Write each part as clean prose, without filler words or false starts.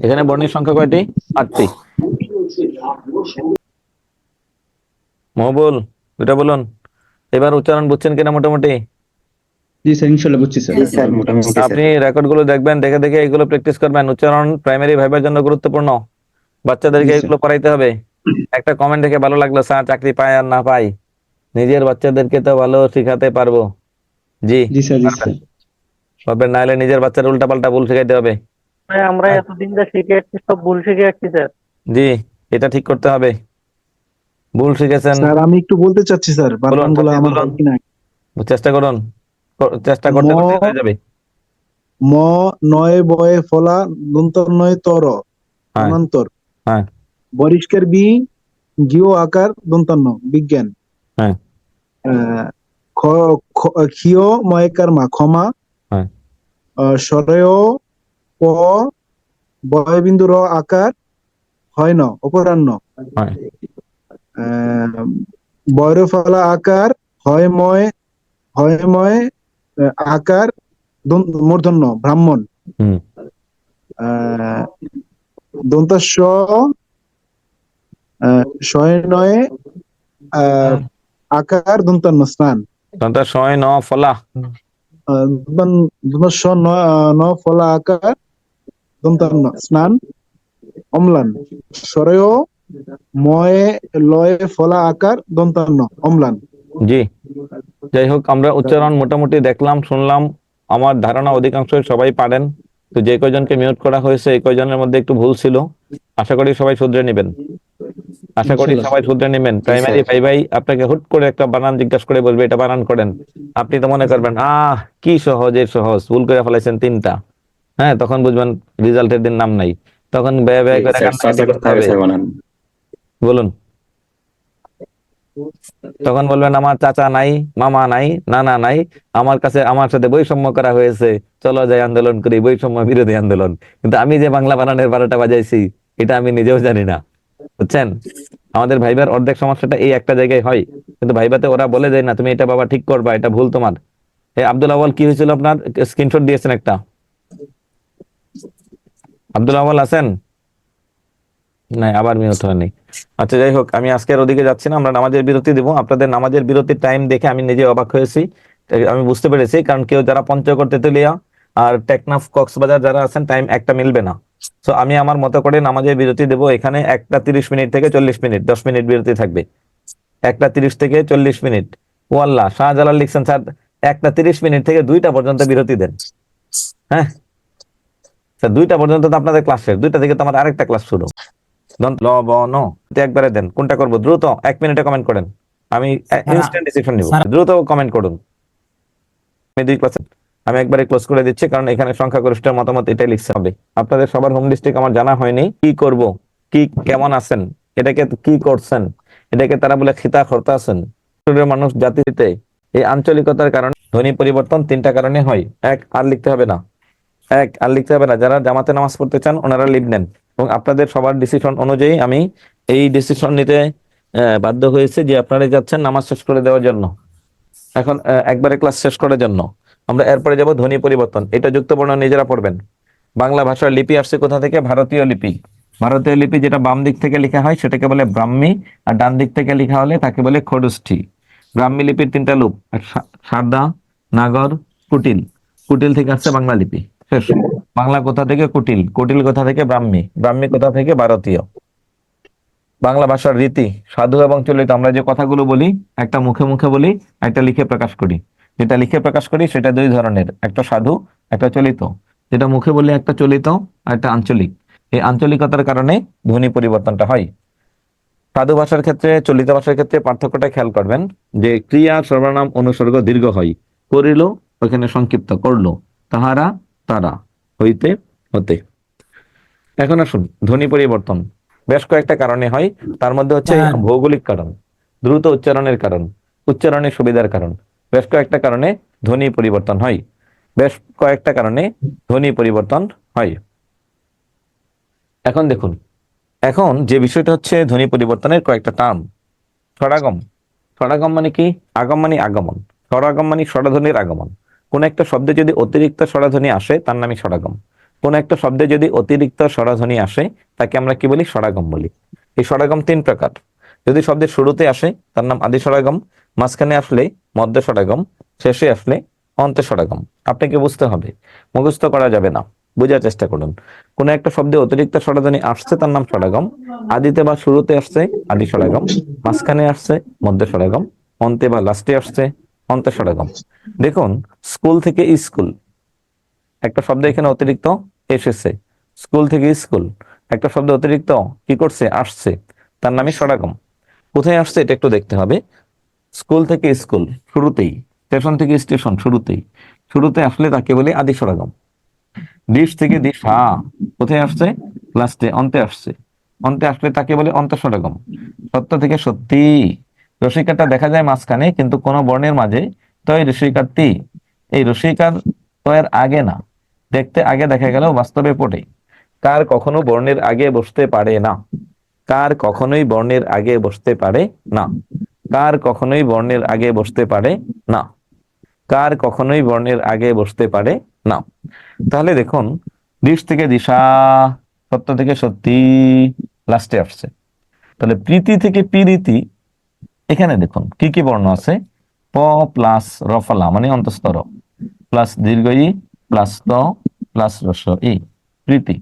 এখানে বর্ণের সংখ্যা কয়টি? 8টি। মহবুল, এটা বলুন, এবার উচ্চারণ বুঝছেন কিনা মোটামুটি? জি স্যার, ইনশাল্লাহ বুঝছি স্যার। জি স্যার, মোটামুটি স্যার। আপনি রেকর্ড গুলো দেখবেন, দেখে দেখে এগুলো প্র্যাকটিস করবেন। উচ্চারণ প্রাইমারি ভাইবার জন্য গুরুত্বপূর্ণ, বাচ্চাদেরকে জি স্যার। এগুলো পড়াইতে হবে। একটা কমেন্ট দেখে ভালো লাগলো, স্যার চাকরি পায় আর না পাই, নিজের বাচ্চাদেরকে তো ভালো শিখাতে পারবো। জি, জি স্যার। জি পারবেন। স্যার। পারবেন, নাহলে নিজের বাচ্চার উল্টা পাল্টা ভুল শিখাইতে হবে। ভাই আমরা হ্যাঁ, এতদিন যা শিখে আসছি সব ভুল শিখে আসছি স্যার। জি, এটা ঠিক করতে হবে। ভুল শিখেছেন, স্যার আমি একটু বলতে চাচ্ছি স্যার, বলুন, বানানগুলো তাড়াতাড়ি আমার বলুন, হয় কিনা। চেষ্টা করুন, চেষ্টা করতে করতে ম হয়ে যাবে। ম নয় বয়ে ফলা দন্তর নয় তর হ্যাঁ, অনন্তর হ্যাঁ, বরিষ্কার বি গিও আকার দন্তান্ন বিজ্ঞান হ্যাঁ, আহ, ক্ষিয় ময়কার মা ক্ষমা হ্যাঁ, সরয় প বয়বিন্দু র আকার হয় ন অপরাহ্ন হ্যাঁ, বয়রফলা আকার হয় ময় আকার মূর্ধন্য ব্রাহ্মণ হুম, আহ, দন্তাস্ব শয় নয়ে আকার দন্তান্ন স্নান তন্ত্র সময় ন ফলা। দন্তস্ব ন ফলা আকার দন্তান্ন স্নান অম্লান সরয় ময়ে লয়ে ফলা আকার দন্তান্ন অম্লান। জি, যাই হোক, আমরা উচ্চারণ মোটামুটি দেখলাম, শুনলাম। আমার ধারণা অধিকাংশ সবাই পারেন। তো যে কয়জনকে মিউট করা হয়েছে এই কয়জনের মধ্যে একটু ভুল ছিল, আশা করি সবাই শুধরে নেবেন। আশা করি ইনশাল্লাহ সবাই স্যার। শুধরে নেবেন। জি প্রাইমারি স্যার। ভাই ভাই আপনাকে হুট করে একটা বানান জিজ্ঞাসা করে বলবে এটা বানান করেন, আপনি তো মনে করবেন কি সহজের সহজ, ভুল করে ফেলাইছেন 3টা। হ্যাঁ, তখন বুঝবেন রেজাল্টের দিন নাম নাই, তখন ব্যয় জি ব্যয় করে স্যার, কান্নাকাটি চর্চা করতে করতে হবে হবে। স্যার বানান। বলুন, তখন বলবেন আমার চাচা নাই, মামা নাই, নানা নাই, আমার কাছে আমার সাথে বৈষম্য করা হয়েছে, চলো যাই আন্দোলন করি, বৈষম্য বিরোধী আন্দোলন। কিন্তু আমি যে বাংলা বানানের 12টা বাজাইছি এটা আমি নিজেও জানি না, বুঝছেন? আমাদের ভাইবার অর্ধেক সমস্যাটা এই একটা জায়গায় হয়, কিন্তু ভাইবাতে ওরা বলে যায় না তুমি এটা বাবা ঠিক করবা, এটা ভুল তোমার। এই আব্দুল আওয়াল কি হয়েছিল আপনার? স্ক্রিনশট দিয়েছেন একটা। আব্দুল আওয়াল আছেন? নাই, আবার মিউট হয়নি। আচ্ছা, যাই হোক, আমি আজকের ওদিকে যাচ্ছি না, আমরা নামাজের বিরতি দিব। আপনাদের নামাজের বিরতির টাইম দেখে আমি নিজে অবাক হয়েছি। আমি বুঝতে পেরেছি, কারণ কেউ যারা পঞ্চগড় তেতুলিয়া আর টেকনাফ কক্সবাজার যারা আছেন টাইম একটা মিলবে না। তো আমি আমার মতো করে নামাজের বিরতি দেবো এখানে 1টা 30 মিনিট থেকে 40 মিনিট, 10 মিনিট বিরতি থাকবে। 1টা 30 থেকে 40 মিনিট। ও আল্লাহ, শাহজালাল লিখছেন স্যার 1টা 30 মিনিট থেকে 2টা পর্যন্ত বিরতি দেন। হ্যাঁ স্যার, 2টা পর্যন্ত তো আপনাদের ক্লাস শেষ, 2টা থেকে তো আমার আরেকটা ক্লাস শুরু। লবণ একবারে দেন, কোনটা করবো? দ্রুত 1 মিনিটে কমেন্ট করেন, আমি ইনস্ট্যান্ট ডিসিশন নিব। দ্রুত কমেন্ট করুন। আমি 2 ক্লাসে আমি একবারে ক্লোজ করে দিচ্ছি, কারণ এখানে সংখ্যাগরিষ্ঠের মতামত এটাই লিখতে হবে। আপনাদের সবার হোম ডিস্ট্রিক্ট আমার জানা হয়নি, কি করব, কি কেমন আছেন, এটাকে কি করছেন, এটাকে তারা বলে খিতা খরতা আছেন। মানুষ জাতিতে এই আঞ্চলিকতার কারণে ধ্বনি পরিবর্তন 3টা কারণে হয়। আর লিখতে হবে না, আর লিখতে হবে না। যারা জামাতে নামাজ পড়তে চান ওনারা লিভ নেন, এবং আপনাদের সবার ডিসিশন অনুযায়ী আমি এই ডিসিশন নিতে বাধ্য হয়েছে যে আপনারা যাচ্ছেন নামাজ শেষ করে দেওয়ার জন্য। এখন একবারে ক্লাস শেষ করার জন্য আমরা এরপরে যাব ধ্বনি পরিবর্তন। এটা যুক্তবর্ণ নিজেরা পড়বেন। বাংলা ভাষার লিপি আসছে কোথা থেকে? ভারতীয় লিপি। ভারতীয় লিপি যেটা বাম দিক থেকে লেখা হয় সেটাকে বলে ব্রাহ্মী, আর ডান দিক থেকে লেখা হলে তাকে বলে খরুষ্ঠী। ব্রাহ্মী লিপির 3টা রূপ, সারদা, নাগর, কুটিল। কুটিল থেকে আসছে বাংলা লিপি। শেষ। বাংলা কোথা থেকে? কুটিল। কুটিল কোথা থেকে? ব্রাহ্মী। ব্রাহ্মী কোথা থেকে? ভারতীয়। বাংলা ভাষার রীতি সাধু এবং চলিত। আমরা যে কথাগুলো বলি একটা মুখে মুখে বলি, একটা লিখে প্রকাশ করি। যেটা লিখে প্রকাশ করি সেটা 2 ধরনের, একটা সাধু, একটা চলিত। যেটা মুখে বলি একটা চলিত, আর একটা আঞ্চলিক। এই আঞ্চলিকতার কারণে ধ্বনি পরিবর্তনটা হয়। সাধু ভাষার ক্ষেত্রে চলিত ভাষার ক্ষেত্রে পার্থক্যটা খেয়াল করবেন, যে ক্রিয়া সর্বনাম অনুসর্গ দীর্ঘ হয়। করিল ওখানে সংক্ষিপ্ত, করলো। তাহারা, তারা, হইতে, হতে। এখন আসুন, ধ্বনি পরিবর্তন বেশ কয়েকটা কারণে হয়। তার মধ্যে হচ্ছে ভৌগোলিক কারণ, দ্রুত উচ্চারণের কারণ, উচ্চারণের সুবিধার কারণ। বেশ কয়েকটা কারণে ধ্বনি পরিবর্তন হয়। বেশ কয়েকটা কারণে ধ্বনি পরিবর্তন হয়। এখন দেখুন, এখন যে বিষয়টা হচ্ছে ধ্বনি পরিবর্তনের কয়েকটা টার্ম। স্বরাগম। স্বরাগম মানে কি? আগম মানে আগমন। স্বরাগম মানে স্বরধ্বনির আগমন। কোন একটা শব্দে যদি অতিরিক্ত স্বরধ্বনি আসে তার নামই স্বরাগম। কোন একটা শব্দে যদি অতিরিক্ত স্বরধ্বনি আসে তাকে আমরা কি বলি? স্বরাগম বলি। এই স্বরাগম 3 প্রকার। যদি শব্দের শুরুতে আসে তার নাম আদি স্বরাগম, মাঝখানে আসলে মধ্য স্বরাগম, শেষে আসলে অন্ত স্বরাগম। আপনাকে বুঝতে হবে, মুখস্থ করা যাবে না, বোঝার চেষ্টা করুন। কোন একটা শব্দে অতিরিক্ত স্বরধ্বনি আসছে তার নাম স্বরাগম, আদিতে বা শুরুতে আসছে আদি স্বরাগম, মাঝখানে আসছে মধ্য স্বরাগম, অন্তে বা লাস্টে আসছে অন্ত স্বরাগম। দেখুন, স্কুল থেকে স্কুল একটা শব্দ এখানে অতিরিক্ত এসেছে, স্কুল থেকে স্কুল একটা শব্দ অতিরিক্ত কি করছে? আসছে, তার নামই স্বরাগম। কোথায় আসছে এটা একটু দেখতে হবে। স্কুল থেকে স্কুল শুরুতেই, স্টেশন থেকে স্টেশন শুরুতেই, শুরুতে আসলে তাকে বলে আদি স্বরাগম। দিশ থেকে দিশা কোথায় আসছে? লাস্টে, অন্তে আসছে, অন্তে আসলে তাকে বলে অন্ত স্বরাগম। সত্য থেকে সত্যি, রসিকাটা দেখা যায় মাঝখানে কিন্তু কোন বর্ণের মাঝে, তো এই রসিকার তি, এই রসিকার তো এর আগে না, দেখতে আগে দেখা গেল বাস্তবে পড়ে। কার কখনো বর্ণের আগে বসতে পারে না, কার কখনোই বর্ণের আগে বসতে পারে না, কার কখনোই বর্ণের আগে বসতে পারে না, কার কখনোই বর্ণের আগে বসতে পারে না। তাহলে দেখুন, দিশ থেকে দিশা, সত্য থেকে সত্যি, লাস্টে আসছে। তাহলে প্রীতি থেকে পিরিতি, এখানে দেখুন কি কি বর্ণ আছে। প প্লাস রফলা মানে অন্তস্তর, প্লাস দীর্ঘ ই, প্লাস ত, প্লাস রস ই, প্রীতি।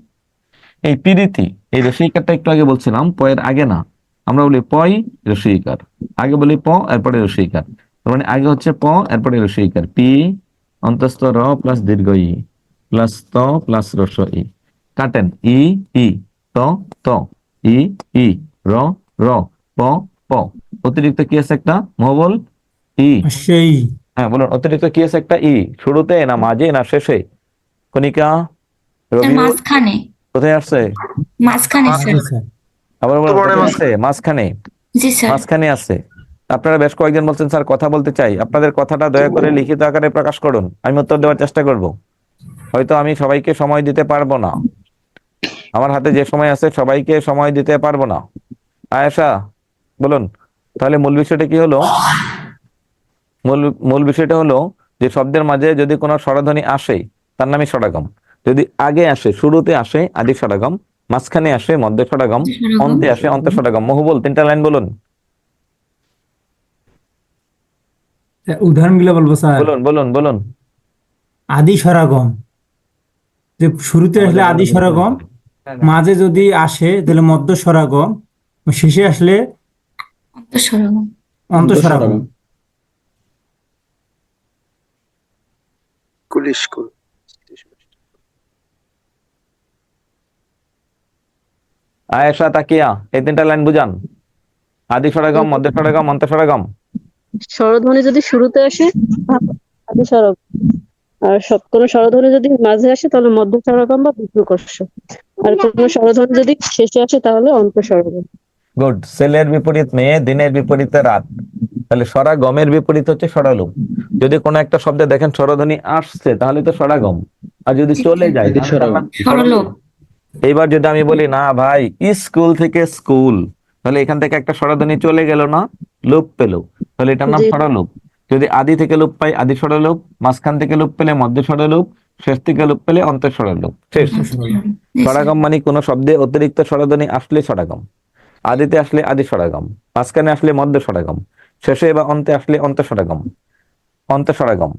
এই পিরিতি, এই রসইকারটা একটু আগে বলছিলাম প এর আগে না, আমরা বলি পই রসইকার, আগে বলি প এরপরে রসইকার। তার মানে আগে হচ্ছে প এরপরে রসইকার, পি অন্তস্থ র প্লাস দীর্ঘ ই প্লাস ত প্লাস রস ই। কাটেন, ই ই, ত ত, ই ই, র র, প প। অতিরিক্ত কি আছে একটা? মহবল ই। সেই হ্যাঁ বলুন, অতিরিক্ত কি আছে একটা? ই। শুরুতে না মাঝে না শেষে? কণিকা, স্যার রবিউল, মাঝখানে, কোথায় আসছে? মাঝখানে স্যার। জি স্যার। আবার বলুন, কোথায় আছে? মাঝখানে, জি স্যার। মাঝখানে আছে। আপনারা বেশ কয়েকজন বলছেন স্যার কথা বলতে চাই, আপনাদের কথাটা দয়া করে লিখিত আকারে প্রকাশ করুন, আমি উত্তর দেওয়ার চেষ্টা করব। হয়তো আমি সবাইকে সময় দিতে পারবো না, আমার হাতে যে সময় আছে সবাইকে সময় দিতে পারবো না। আয়েশা বলুন। তাহলে মূল বিষয়টা কি হলো? মূল মূল বিষয়টা হলো যে শব্দের মাঝে যদি কোনো স্বরধ্বনি আসে তার নামই স্বরাগম। যদি আগে আসে, শুরুতে আসে আদি স্বরাগম, মাঝখানে আসে মধ্য স্বরাগম, অন্তে আসে অন্ত স্বরাগম। মহুবল 3টা লাইন বলুন, উদাহরণ গুলো বলবো স্যার। বলুন বলুন বলুন। আদি স্বরাগম, যে শুরুতে আসলে আদি স্বরাগম, মাঝে যদি আসে তাহলে মধ্য স্বরাগম, শেষে আসলে অন্তঃস্বরগম। অন্ত স্বরাগম। আয়েশা তাকিয়া এই 3টা লাইন বুঝান। আদি স্বরাগম, মধ্য স্বরাগম, অন্ত স্বরাগম। স্বরধ্বনি যদি শুরুতে আসে তাহলে আদি স্বরগম, আর কোনো স্বরধ্বনি যদি মাঝে আসে তাহলে মধ্য স্বরগম বা বিষ্ণুকর্ষ, আর কোনো স্বরধ্বনি যদি শেষে আসে তাহলে অন্ত স্বরগম। গুড। ছেলের বিপরীত মেয়ে, দিনের বিপরীতে রাত। তাহলে স্বরাগমের বিপরীত হচ্ছে স্বরালোপ। যদি কোনো একটা শব্দে দেখেন স্বরধ্বনি আসছে তাহলে তো স্বরাগম, আর যদি চলে যায় আদি তাহলে তার নাম কি? স্বরলোপ। এইবার যদি আমি বলি না ভাই, স্কুল থেকে স্কুল, তাহলে এখান থেকে একটা স্বরধ্বনি চলে গেল না, লোপ পেল, তাহলে এটার নাম জি। স্বরলোপ। যদি আদি থেকে লোপ পাই আদি স্বরলোপ, মাঝখান থেকে লোপ পেলে মধ্য স্বরলোপ, শেষ থেকে লোপ পেলে অন্ত স্বরলোপ, শেষ। জি স্যার। স্বরাগম মানে কোনো শব্দে অতিরিক্ত স্বরধ্বনি আসলে স্বরাগম, আদিতে আসলে আদি স্বরাগম, মাঝখানে আসলে মধ্য স্বরাগম, শেষে বা অন্তে আসলে অন্ত স্বরাগম, অন্ত স্বরাগম।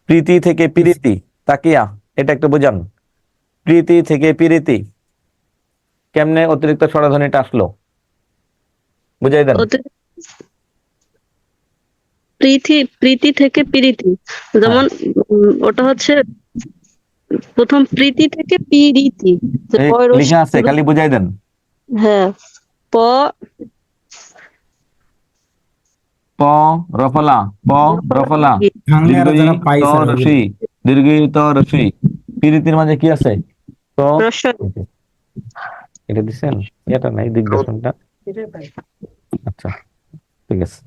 প্রীতি থেকে পিরিতি, তাকিয়া এটা একটু বোঝান। প্রীতি থেকে পিরিতি কেমনে অতিরিক্ত স্বরধ্বনিটা আসলো, বুঝাই দেন। প্রীতি থেকে প্রীতি, যেমন ওটা হচ্ছে প্রথম প্রীতি থেকে পিরিতি, যে এই পয় রস লেখা আছে, খালি বুঝাই দেন। হ্যাঁ, প প রফলা, প রফলা, বাংলা দীর্ঘ আরো ই যারা পাই ত স্যার রসি, দীর্ঘ ই ত রসি। পিরিতির মাঝে কি আছে? তো রস্বই। এটা দিছেন, এটা নাই দিগদর্শনটা। আচ্ছা ঠিক আছে,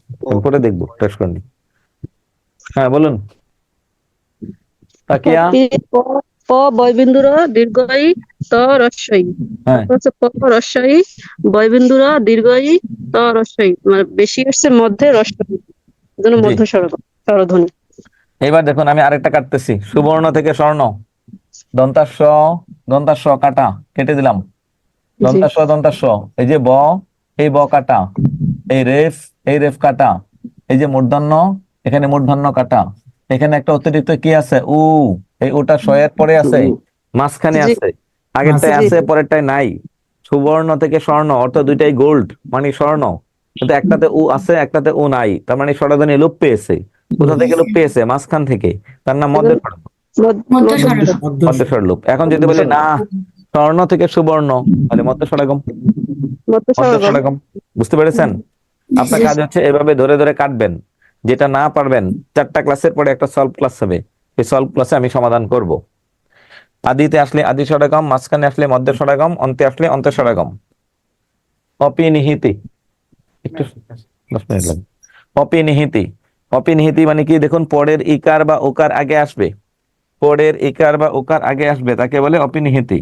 পরে দেখবো, টেস্ট করে নি। হ্যাঁ বলুন। তাকিয়া। প প বয়বিন্দুর দীর্ঘ ই ত রস্বই, হ্যাঁ তারপর হচ্ছে প রস্বই বয়বিন্দুর দীর্ঘ ই ত রস্বই, মানে বেশি আসছে মধ্যে রস্বই, জন্য জি। মধ্য স্বরধ্বনি। এবার দেখুন আমি আরেকটা কাটতেছি, সুবর্ণ থেকে স্বর্ণ। দন্তাস্ব, দন্তাস্ব কাটা, কেটে দিলাম। দন্তাস্ব, এই যে ব, এই ব কাটা, এই রেফ কাটা, এই যে মূর্ধন্য, এখানে মূর্ধন্য কাটা, এখানে একটা অতিরিক্ত কি আছে উ, এই ওটা শয়ের পরে আছে, মাঝখানে জি। আছে, আগেরটাই আছে পরেরটাই নাই। সুবর্ণ থেকে স্বর্ণ অর্থ দুইটাই গোল্ড মানে স্বর্ণ, কিন্তু একটাতে উ আছে একটাতে উ নাই, তার মানে স্বরধ্বনি লোপ পেয়েছে। কোথা থেকে লোপ পেয়েছে? মাঝখান থেকে, তার নাম মধ্যে মধ্য স্বরগম। মধ্যস্বর লোপ। এখন যদি বলি না স্বর্ণ থেকে সুবর্ণ, তাহলে মধ্যস্বরাগম, মধ্যস্বরাগম। বুঝতে পেরেছেন? আপনার কাজ হচ্ছে এভাবে ধরে ধরে কাটবেন। যেটা না পারবেন 4টা ক্লাসের পরে একটা সলভ ক্লাস হবে, এই সলভ ক্লাসে আমি সমাধান করব। আদিতে আসলে আদি স্বরাগম, মাঝখানে আসলে মধ্য স্বরাগম, অন্তে আসলে অন্ত স্বরাগম। অপিনিহিতি, একটু 10 মিনিট লাগবে। অপিনিহিতি, অপিনিহিতি মানে কি? দেখুন পরের ইকার বা ওকার আগে আসবে, পরের ইকার বা ওকার আগে আসবে তাকে বলে অপিনিহিতি।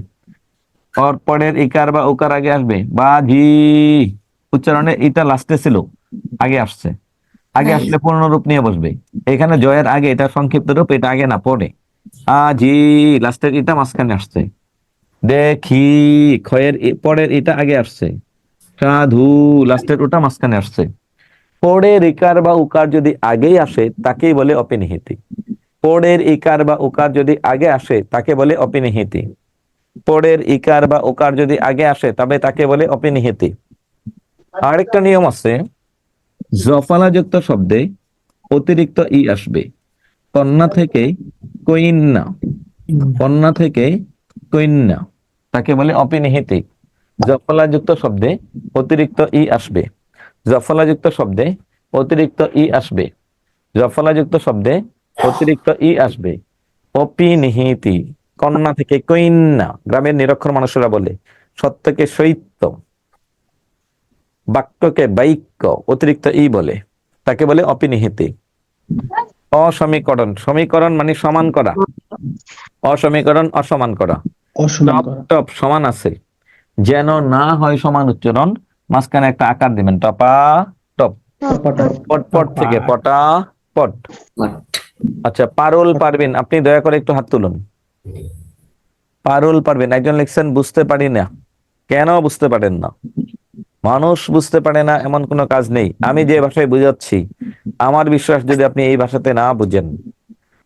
और পরের ইকার বা ওকার আগে আসবে, বা জি উচ্চারণে এটা লাস্টে ছিল, আগে আসছে, আগে আসলে পূর্ণ রূপ নিয়ে বসবে। এখানে জয়ের আগে এটা সংক্ষিপ্ত রূপ, এটা আগে না পরে। আজি লাস্টের এটা মাঝখানে আসছে। দেখি ক্ষয়ের পরের এটা আগে আসছে। সাধু লাস্টের ওটা মাঝখানে আসছে। পরের ইকার বা উকার যদি আগেই আসে তাকেই বলে অপিনিহিতি। পরের ইকার বা উকার যদি আগে আসে তাকে বলে অপিনিহিতি। পরের ইকার বা ওকার যদি আগে আসে তবে তাকে বলে অপিনিহিতি। আরেকটা নিয়ম আছে, জফলাযুক্ত শব্দে অতিরিক্ত ই আসবে। কন্যা থেকে কইন্না, কন্যা থেকে কইন্না, তাকে বলে অপিনিহিতি। জফলাযুক্ত শব্দে অতিরিক্ত ই আসবে, জফলাযুক্ত শব্দে অতিরিক্ত ই আসবে, জফলাযুক্ত শব্দে অতিরিক্ত ই আসবে। অপিনিহিতি, কন্যা থেকে কইন্না, গ্রামের নিরক্ষর মানুষেরা বলে। সত্যকে সৈত্য, বাক্যকে বাক্য, অতিরিক্ত ই বলে, তাকে বলে অপিনিহিতি। অসমীকরণ, সমীকরণ মানে সমান করা, অসমীকরণ অসমান করা। অসমান টপ করা। টপ সমান আছে, যেন না হয় সমান উচ্চারণ, মাঝখানে একটা আকার দিবেন, টপা টপ। টপাটপ। পট পট থেকে পটা পট। আচ্ছা, পারুল পারবেন, আপনি দয়া করে একটু হাত তুলুন। পারুল পারবেন, একজন লিখছেন বুঝতে পারি না। কেন বুঝতে পারেন না? মানুষ বুঝতে পারে না এমন কোনো কাজ নেই। আমি যে ভাষায় বুঝাচ্ছি, আমার বিশ্বাস যদি আপনি এই ভাষাতে না বুঝেন,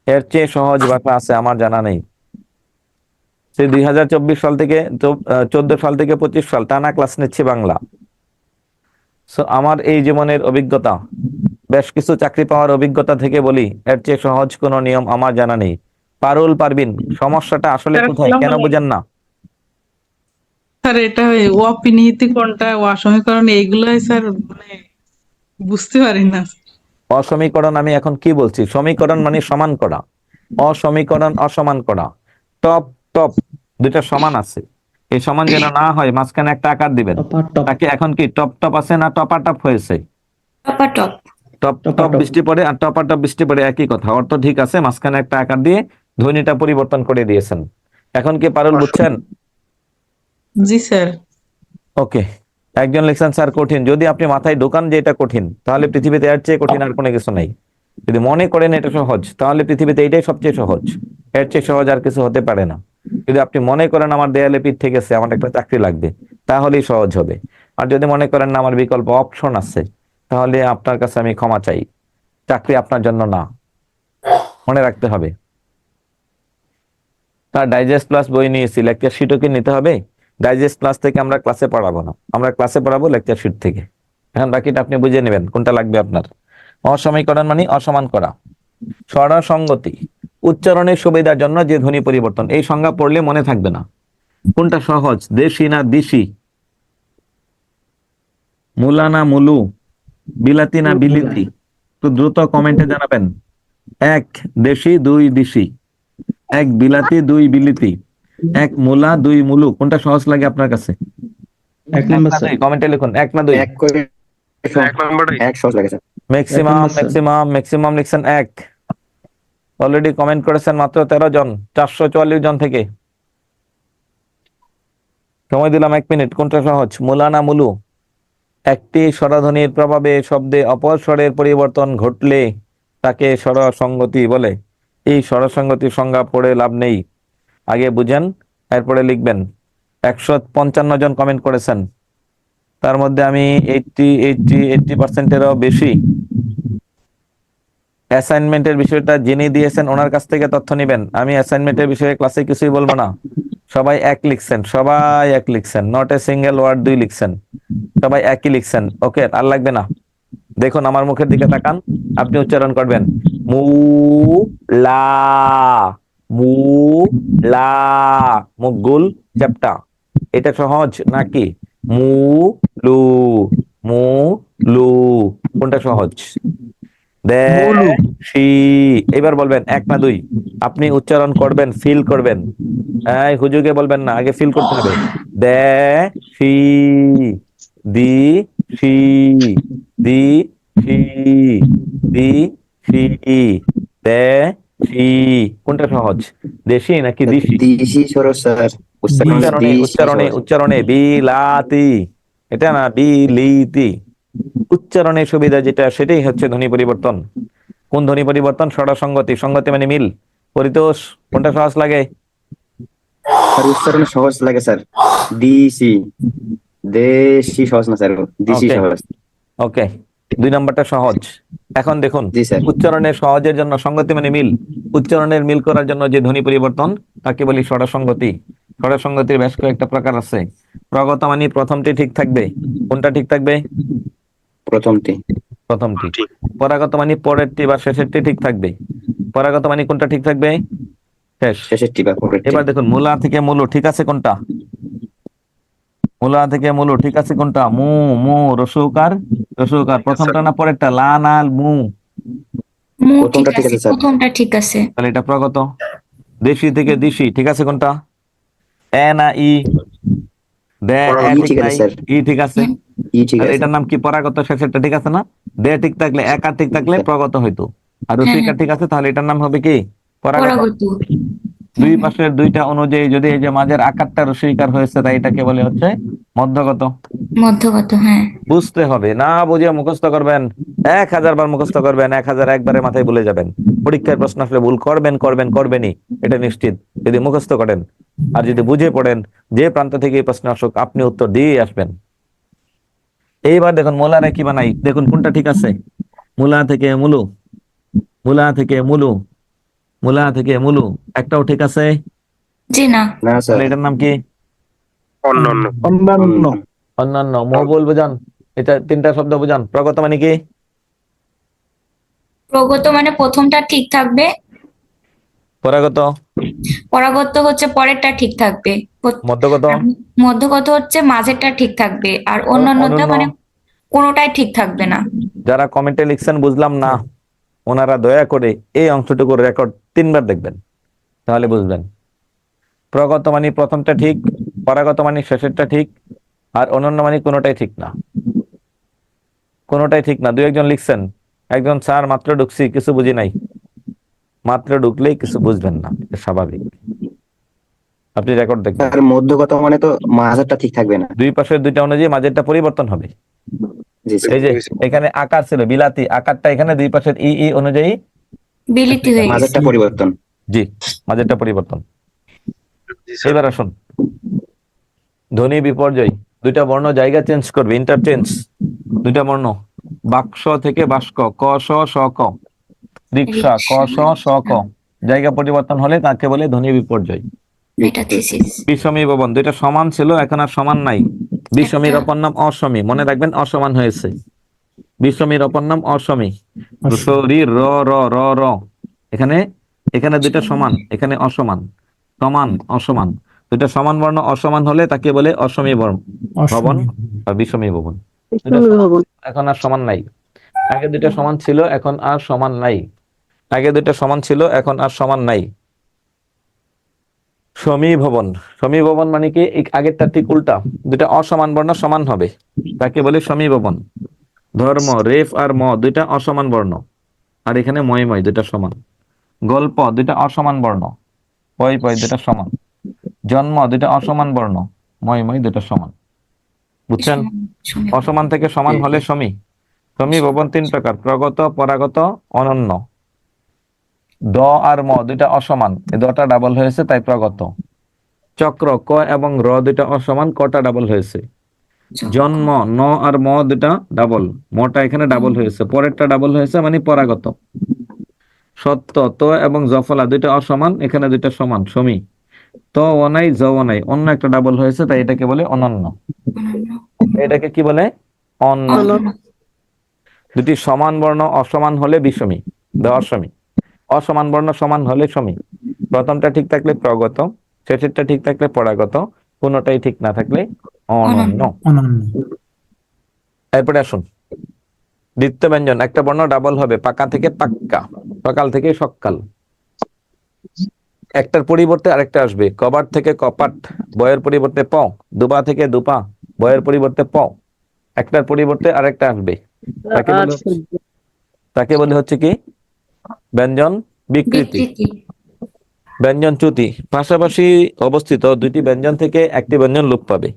এর চেয়ে সহজ ভাষা আছে আমার জানা নেই। সে 2024 সাল থেকে 14 সাল থেকে 25 সাল টানা ক্লাস নিচ্ছি বাংলা। সো আমার এই জীবনের অভিজ্ঞতা, বেশ কিছু চাকরি পাওয়ার অভিজ্ঞতা থেকে বলি, এর চেয়ে সহজ কোনো নিয়ম আমার জানা নেই। পারুল পারবিন, সমস্যাটা আসলে কোথায়? কেন বুঝেন না? স্যার এটা অপিনিহিতি কোনটা, অসমীকরণ এইগুলাই স্যার মানে বুঝতে পারি না। অসমীকরণ আমি এখন কি বলছি? সমীকরণ মানে সমান করা, অসমীকরণ অসমান করা। টপ টপ দুইটা সমান আছে, এই সমান যেন না হয় মাঝখানে একটা আকার দিবেন। টপাটপ। তাকে এখন কি টপ টপ আছে না টপাটপ হয়েছে? টপাটপ। টপ টপ টপাটপ। বৃষ্টি পড়ে আর টপাটপ বৃষ্টি পড়ে একই কথা, অর্থ ঠিক আছে, মাঝখানে একটা আকার দিয়ে ধ্বনিটা পরিবর্তন করে দিয়েছেন। এখন কি পারুল বুঝছেন? জি স্যার। ওকে। একজন লিখছেন স্যার কঠিন। যদি আপনি মাথায় ঢোকান যে এটা কঠিন, তাহলে পৃথিবীতে এর চেয়ে কঠিন আর কোনো কিছু নাই। যদি মনে করেন এটা সহজ, তাহলে পৃথিবীতে এটাই সবচেয়ে সহজ, এর চেয়ে সহজ আর কিছু হতে পারে না। যদি আপনি মনে করেন আমার দেয়ালে পিঠ থেকে গেছে, আমার একটা চাকরি লাগবে, তাহলেই সহজ হবে। আর যদি মনে করেন না আমার বিকল্প অপশন আছে, তাহলে আপনার কাছে আমি ক্ষমা চাই, চাকরি আপনার জন্য না। মনে রাখতে হবে। তার ডাইজেস্ট প্লাস বই নিয়েছি, লেকচার শিটও কি নিতে হবে? ডাইজেস্ট প্লাস থেকে আমরা ক্লাসে পড়াবো না, আমরা ক্লাসে পড়াবো লেকচার শিট থেকে। এখন বাকিটা আপনি বুঝে নেবেন কোনটা লাগবে আপনার। অসমীকরণ মানে অসমান করা। স্বরসঙ্গতি, উচ্চারণের সুবিধার জন্য যে ধ্বনি পরিবর্তন, এই সংজ্ঞা পড়লে মনে থাকবে না। কোনটা সহজ? দেশি না দিশি, মুলা না মুলু, বিলাতি না বিলিতি? একটু দ্রুত কমেন্টে জানাবেন। 1 দেশি, 2 দিশি, 1 বিলাতি, 2 বিলিতি, 1 মুলা, 2 মুলু, কোনটা সহজ লাগে আপনার কাছে? 1 নাম্বার স্যার। কমেন্টে লিখুন 1 না 2। ম্যাক্সিমাম নম্বর, স্যার। ম্যাক্সিমাম ম্যাক্সিমাম লিখছেন 1। অলরেডি কমেন্ট করেছেন মাত্র 13 জন 444 জন থেকে। সময় দিলাম 1 মিনিট। কোনটা সহজ, মুলা না মুলু? একটি স্বরধ্বনির প্রভাবে শব্দে অপর স্বরের পরিবর্তন ঘটলে তাকে স্বরসঙ্গতি বলে। এই স্বরসঙ্গতির সংজ্ঞা পড়ে লাভ নেই, আগে বুঝেন, এরপরে লিখবেন। 155 জন কমেন্ট করেছেন, তার মধ্যে আমি 80% বেশি অ্যাসাইনমেন্টের বিষয়টা যিনি দিয়েছেন ওনার কাছ থেকে তথ্য নেবেন। আমি অ্যাসাইনমেন্টের বিষয়ে ক্লাসে কিছুই বলবো না। সবাই এক লিখছেন, সবাই এক লিখছেন, নট এ সিঙ্গেল ওয়ার্ড 2 লিখছেন, সবাই একই লিখছেন। ওকে, আর লাগবে না। দেখুন আমার মুখের দিকে তাকান, আপনি উচ্চারণ করবেন মু লা, মু লা, মুখ গোল চ্যাপ্টা। এটা সহজ নাকি মু লু, মু লু, কোনটা সহজ? দেশি। এবার বলবেন 1 না 2, আপনি উচ্চারণ করবেন, ফিল করবেন। এই হুজুগে বলবেন না, আগে ফিল করতে হবে। দেশি, দি শি, দি শি, দি শি, দেশি। কোনটা সহজ, দেশি নাকি দিশি? দিশি সরস স্যার, উচ্চারণে উচ্চারণে উচ্চারণে বিলাতি, এটা না বিলিতি। উচ্চারণের সুবিধা যেটা সেটাই হচ্ছে ধ্বনি পরিবর্তন। কোন ধ্বনি পরিবর্তন? ষড়সঙ্গতি। সঙ্গতি মানে মিল। পরিতোষ, কোনটা সহজ লাগে? স্যার উচ্চারণে সহজ লাগে স্যার, দিশি। দেশি সহজ না স্যার, দিশি ওকে সহজ। ওকে, 2 নম্বরটা সহজ। এখন দেখুন, জি স্যার। উচ্চারণের সহজের জন্য সঙ্গতি মানে মিল, উচ্চারণের মিল করার জন্য যে ধ্বনি পরিবর্তন তাকে বলি ষড়সঙ্গতি। ষড়সঙ্গতির বেশ কয়েকটা প্রকার আছে। প্রগত মানে প্রথমটি ঠিক থাকবে। কোনটা ঠিক থাকবে? প্রথমটি। প্রথমটি। পরাগত মানে পরেরটি বা শেষেরটি ঠিক থাকবে। পরাগত মানে কোনটা ঠিক থাকবে? শেষ। শেষেরটি বা পরেরটি। এবার দেখুন, মূলা থেকে মূলো ঠিক আছে কোনটা? মূলা থেকে মূলো ঠিক আছে কোনটা? মু, মু, রসৌকার, রসৌকার। প্রথমটা না পরেরটা? লা না মু? মু ঠিক প্রথমটা ঠিক আছে, আছে স্যার। প্রথমটা ঠিক আছে। তাহলে এটা প্রগত। দেশি থেকে দিশি ঠিক আছে কোনটা? এ না ই? দে এ ই ঠিক ঠিক আছে নাই, স্যার। ই ঠিক আছে। ই ঠিক তাহলে আছে। এটার নাম কি? পরাগত। শেষেরটা ঠিক আছে না? দে ঠিক থাকলে, একার ঠিক থাকলে প্রগত হইতো, আর রসিকার ঠিক আছে, তাহলে এটার নাম হবে কি? পরাগত। পরাগত। দুই পাশের দুইটা অনুযায়ী যদি এই যে মাঝের আকারটা রসিকার হয়েছে, তাই এটাকে বলে হচ্ছে মধ্যগত। মধ্যগত, হ্যাঁ। বুঝতে হবে, না বুঝে মুখস্থ করবেন, 1000 বার মুখস্থ করবেন, 1001 বারে মাথায় ভুলে যাবেন। পরীক্ষার প্রশ্ন আসলে ভুল করবেন করবেন করবেনই, এটা নিশ্চিত, যদি মুখস্থ করেন। আর যদি বুঝে পড়েন, যে প্রান্ত থেকে এই প্রশ্ন আসুক আপনি উত্তর দিয়ে আসবেন। এইবার দেখুন মূলারে কি বানাই, দেখুন কোনটা ঠিক আছে। মূলা থেকে মূলু, মূলা থেকে মূলু, মূলা থেকে মূলু, একটাও ঠিক আছে? জি না। না স্যার। তাহলে এটার নাম কি? অন্যান্য অন্যান্য। মহবুল বোঝান, এটা 3টা শব্দ বোঝান। প্রগত মানে কি? প্রগত মানে প্রথমটা ঠিক থাকবে, পরাগত? পরাগত হচ্ছে পরেরটা ঠিক থাকবে, মধ্যগত? আর মধ্যগত হচ্ছে মাঝেরটা ঠিক থাকবে, আর অন্যান্যটা অনন্য? মানে কোনোটাই ঠিক থাকবে না। যারা কমেন্টে লিখছেন বুঝলাম না, ওনারা দয়া করে এই অংশটুকু রেকর্ড 3 বার দেখবেন, তাহলে বুঝবেন। প্রগত মানে প্রথমটা ঠিক, পরাগত মানে শেষেরটা ঠিক, আর অনন্য মানে কোনোটাই ঠিক না। কোনোটাই ঠিক না। 2-1 জন লিখছেন, একজন স্যার মাত্র ঢুকছি কিছু বুঝি নাই। মাত্র ঢুকলেই কিছু বুঝবেন না, এটা স্বাভাবিক। আপনি রেকর্ড দেখবেন। স্যার মধ্যগত মানে তো মাঝেরটা ঠিক থাকবে না। দুই পাশের দুইটা অনুযায়ী মাঝেরটা পরিবর্তন হবে। জি স্যার। এই যে এখানে আকার ছিল বিলাতি, আকারটা এখানে দুই পাশের ই ই অনুযায়ী বিলিতি হয়ে গেছে। মাঝেরটা পরিবর্তন। জি, মাঝেরটা পরিবর্তন। এবার আসুন, ধ্বনি বিপর্যয়। দুইটা বর্ণ জায়গা চেঞ্জ করবে, ইন্টারচেঞ্জ। দুইটা বর্ণ, বাক্স থেকে বাস্ক, ক স স ক, রিক্সা ক স স ক, জায়গা পরিবর্তন হলে তাকে বলে ধ্বনি বিপর্যয়। মেটাথিসিস। বিষমী ভবন, দুইটা সমান ছিল এখন আর সমান নাই। বিষমীর অপর নাম অসমী, মনে রাখবেন, অসমান হয়েছে। বিষমীর অপর নাম অসমী। শরীর র র র র, এখানে এখানে দুইটা সমান, এখানে অসমান। সমান অসমান, দুইটা সমান বর্ণ অসমান হলে তাকে বলে অসমী ভবন অসমী। বা বিষমী ভবন। বিষমী ভবন। এখন আর সমান নাই। আগে দুইটা সমান ছিল, এখন আর সমান নাই। আগে দুইটা সমান ছিল, এখন আর সমান নাই। সমীভবন। সমীভবন মানে কি? আগেরটা ঠিক উল্টা, দুইটা অসমান বর্ণ সমান হবে, তাকে বলে সমীভবন। ধর্ম, রেফ আর ম দুইটা অসমান বর্ণ, আর এখানে ময় ময় দুইটা সমান। গল্প, দুইটা অসমান বর্ণ, পয় পয় দুইটা সমান। জন্ম, দুইটা অসমান বর্ণ, ময় ময় দুইটা সমান। বুঝছেন? অসমান থেকে সমান হলে সমী। সমীভবন 3 প্রকার, প্রগত, পরাগত, অনন্য। দ আর ম দুইটা অসমান, এই দটা ডাবল হয়েছে তাই প্রগত। চক্র ক এবং র দুইটা অসমান, কটা ডাবল হয়েছে। জন্ম ন আর ম দুটা ডাবল, মটা এখানে ডাবল হয়েছে, পরেরটা ডাবল হয়েছে মানে পরাগত। সত্য ত এবং জফলা দুইটা অসমান, এখানে দুইটা সমান সমী। ত অনাই জ অনাই, অন্য একটা ডাবল হয়েছে তাই এটাকে বলে অনন্য। এটাকে কি বলে? অন্য। দুটি সমান বর্ণ অসমান হলে বিষমী, অসমী। অসমান বর্ণ সমান হলে সমী। প্রথমটা ঠিক থাকলে প্রগত, শেষেরটা ঠিক থাকলে পরাগত, কোনোটাই ঠিক না থাকলে অনন্য। অনন্য। এরপরে আসুন দ্বিতীয় ব্যঞ্জন, একটা বর্ণ ডাবল হবে, পাকা থেকে পাক্কা, সকাল থেকে সকাল। একটার পরিবর্তে আরেকটা আসবে, কবাট থেকে কপাট, বয়ের পরিবর্তে প, দুপা থেকে দুপা, বয়ের পরিবর্তে প, একটার পরিবর্তে আরেকটা আসবে, তাকে বলে হচ্ছে কি? ব্যঞ্জন বিকৃতি। বিকৃতি। ব্যঞ্জন চ্যুতি, পাশাপাশি অবস্থিত দুইটি ব্যঞ্জন থেকে একটি ব্যঞ্জন লোপ পাবে।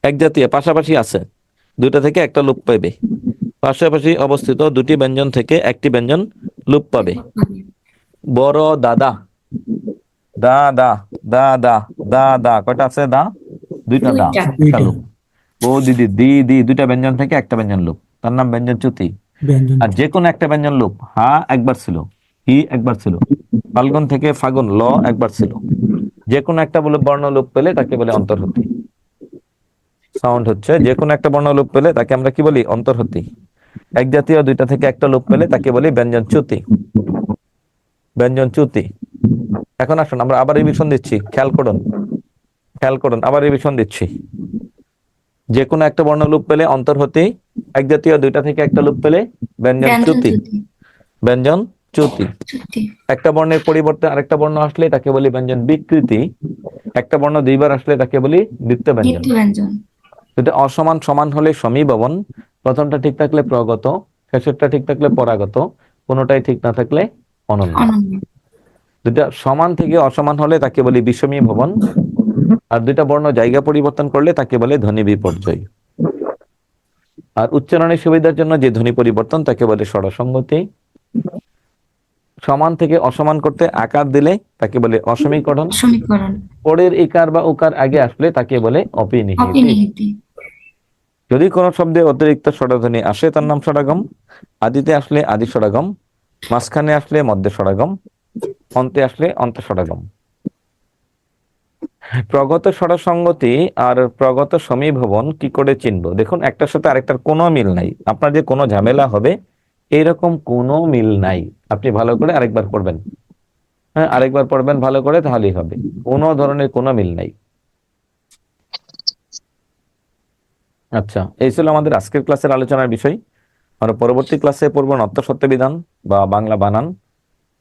এক জাতীয় পাশাপাশি আছে, দুইটা থেকে একটা লোপ পাবে। পাশাপাশি অবস্থিত দুটি ব্যঞ্জন থেকে একটি ব্যঞ্জন লোপ পাবে। বড় দাদা, দা দা, দা দা, দা দা, কয়টা আছে? দা দুইটা, দা দুইটা। একটা লোপ। ও দিদি, দি দি, দুইটা ব্যঞ্জন থেকে একটা ব্যঞ্জন লোপ, তার নাম ব্যঞ্জন চ্যুতি। ব্যঞ্জন। আর যে কোনো একটা ব্যঞ্জন লোপ, হা একবার ছিল, হি একবার ছিল, ফাল্গুন থেকে ফাগুন, ল একবার ছিল, যে কোনো একটা বলে বর্ণ লোপ পেলে তাকে বলে অন্তর্হতি। সাউন্ড হচ্ছে, যে কোনো একটা বর্ণ লোপ পেলে তাকে আমরা কি বলি? অন্তর্হতি। এক জাতীয় দুইটা থেকে একটা লোপ পেলে তাকে বলি ব্যঞ্জন চ্যুতি। ব্যঞ্জন চ্যুতি। এখন আসুন আমরা আবার রিভিশন দিচ্ছি, খেয়াল করুন, খেয়াল করুন, আবার রিভিশন দিচ্ছি। যে কোনো একটা বর্ণ লোপ পেলে অন্তর্হতি, এক জাতীয় দুইটা থেকে একটা লোপ পেলে ব্যঞ্জন ব্যঞ্জন চ্যুতি। চ্যুতি। ব্যঞ্জন চ্যুতি। চ্যুতি। একটা বর্ণের পরিবর্তে আরেকটা বর্ণ আসলে তাকে বলি ব্যঞ্জন বিকৃতি। একটা বর্ণ দুইবার আসলে তাকে বলি দ্বিতীয় ব্যঞ্জন। দ্বিতীয় ব্যঞ্জন। দুটো অসমান সমান হলে সমীভবন, প্রথমটা ঠিক থাকলে প্রগত, শেষেরটা ঠিক থাকলে পরাগত, কোনোটাই ঠিক না থাকলে অনন্য। অনন্য। দুটা সমান থেকে অসমান হলে তাকে বলি বিষমী ভবন, আর দুইটা বর্ণ জায়গা পরিবর্তন করলে তাকে বলে ধ্বনি বিপর্যয়। আর উচ্চারণের সুবিধার জন্য যে ধ্বনি পরিবর্তন তাকে বলে স্বরসঙ্গতি। সমান থেকে অসমান করতে আকার দিলে তাকে বলে অসমীকরণ। সমীকরণ। পরের ইকার বা উকার আগে আসলে তাকে বলে অপিনিহিতি। অপিনিহিতি। যদি কোনো শব্দে অতিরিক্ত স্বরধ্বনি আসে তার নাম স্বরাগম। আদিতে আসলে আদি স্বরাগম, মাঝখানে আসলে মধ্যে স্বরাগম, অন্তে আসলে অন্ত স্বরাগম। প্রগত স্বরসঙ্গতি আর প্রগত সমীভবন কি করে চিনবো? দেখুন, একটার সাথে আরেকটার কোনো মিল নাই। আপনার যে কোনো ঝামেলা হবে এইরকম কোনো মিল নাই। আপনি ভালো করে আরেকবার পড়বেন, হ্যাঁ আরেকবার পড়বেন ভালো করে, তাহলেই হবে। কোনো ধরনের কোনো মিল নাই। আচ্ছা, এই ছিল আমাদের আজকের ক্লাসের আলোচনার বিষয়। আমরা পরবর্তী ক্লাসে পড়ব নত্য সত্য বিধান বা বাংলা বানান।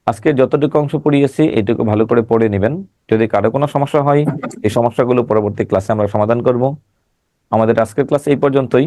আজকে যতটুকু অংশ পড়িয়েছি এইটুকু ভালো করে পড়ে নেবেন। যদি কারো কোনো সমস্যা হয় এই সমস্যাগুলো পরবর্তী ক্লাসে আমরা সমাধান করব। আমাদের আজকের ক্লাস এই পর্যন্তই।